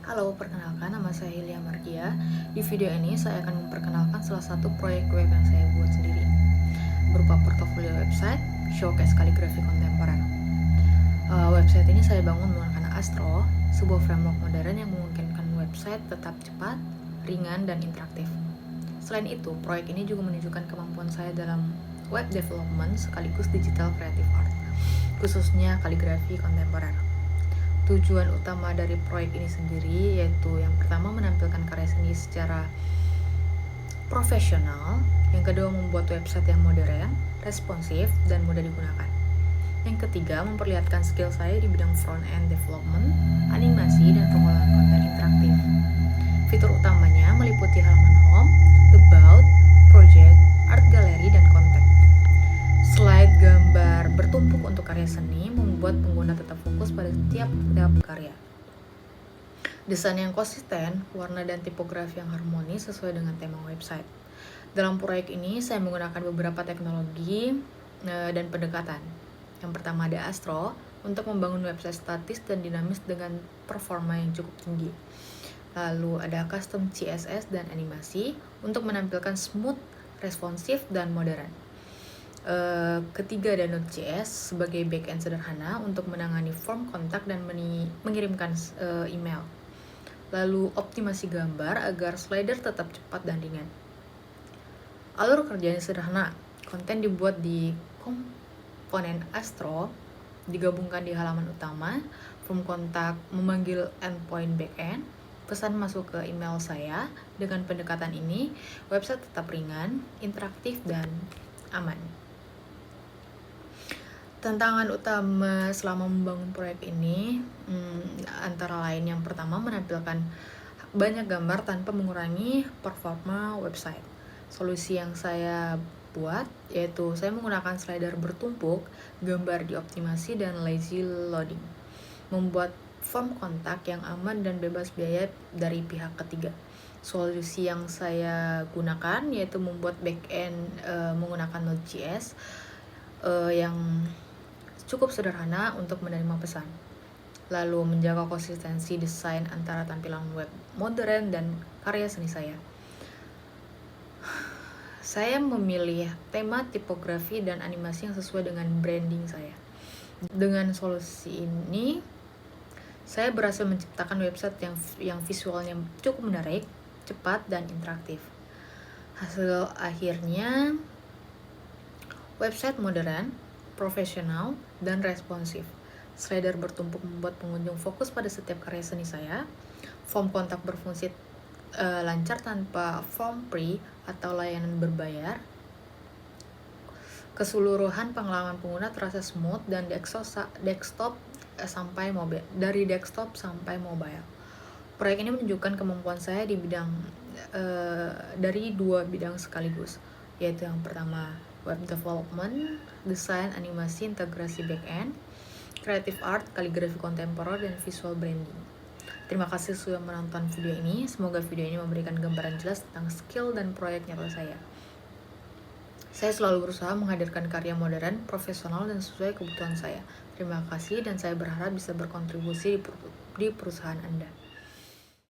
Halo, perkenalkan nama saya Hilya Mardia. Di video ini saya akan memperkenalkan salah satu proyek web yang saya buat sendiri, berupa portofolio website, showcase kaligrafi kontemporer. Website ini saya bangun menggunakan Astro, sebuah framework modern yang memungkinkan website tetap cepat, ringan, dan interaktif. Selain itu, proyek ini juga menunjukkan kemampuan saya dalam web development sekaligus digital creative art, khususnya kaligrafi kontemporer. Tujuan utama dari proyek ini sendiri yaitu yang pertama menampilkan karya seni secara profesional, yang kedua membuat website yang modern, responsif, dan mudah digunakan. Yang ketiga, memperlihatkan skill saya di bidang front-end development, animasi, dan pengolahan konten interaktif. Fitur utamanya meliputi halaman home, about, project, art gallery, dan kontak. Slide gambar bertumpuk untuk karya seni membuat pengguna tetap fokus pada setiap karya. Desain yang konsisten, warna dan tipografi yang harmonis sesuai dengan tema website. Dalam proyek ini saya menggunakan beberapa teknologi dan pendekatan. Yang pertama ada Astro untuk membangun website statis dan dinamis dengan performa yang cukup tinggi. Lalu ada custom CSS dan animasi untuk menampilkan smooth, responsif, dan modern. Ketiga ada Node.js sebagai backend sederhana untuk menangani form kontak dan mengirimkan email. Lalu optimasi gambar agar slider tetap cepat dan ringan. Alur kerjanya sederhana, konten dibuat di komponen Astro, digabungkan di halaman utama, form kontak memanggil endpoint backend, pesan masuk ke email saya. Dengan pendekatan ini, website tetap ringan, interaktif, dan aman. Tantangan utama selama membangun proyek ini antara lain yang pertama menampilkan banyak gambar tanpa mengurangi performa website. Solusi yang saya buat yaitu saya menggunakan slider bertumpuk, gambar dioptimasi, dan lazy loading. Membuat form kontak yang aman dan bebas biaya dari pihak ketiga. Solusi yang saya gunakan yaitu membuat backend menggunakan Node.js yang cukup sederhana untuk menerima pesan. Lalu menjaga konsistensi desain antara tampilan web modern dan karya seni saya. Saya memilih tema, tipografi, dan animasi yang sesuai dengan branding saya. Dengan solusi ini, saya berhasil menciptakan website yang visualnya cukup menarik, cepat, dan interaktif. Hasil akhirnya website modern, profesional, dan responsif. Slider bertumpuk membuat pengunjung fokus pada setiap karya seni saya. Form kontak berfungsi lancar tanpa form free atau layanan berbayar. Keseluruhan pengalaman pengguna terasa smooth dan dari desktop sampai mobile. Proyek ini menunjukkan kemampuan saya di bidang dari dua bidang sekaligus, yaitu yang pertama web development, desain, animasi, integrasi backend, creative art, kaligrafi kontemporer, dan visual branding. Terima kasih sudah menonton video ini. Semoga video ini memberikan gambaran jelas tentang skill dan proyek nyata saya. Saya selalu berusaha menghadirkan karya modern, profesional, dan sesuai kebutuhan saya. Terima kasih dan saya berharap bisa berkontribusi di perusahaan Anda.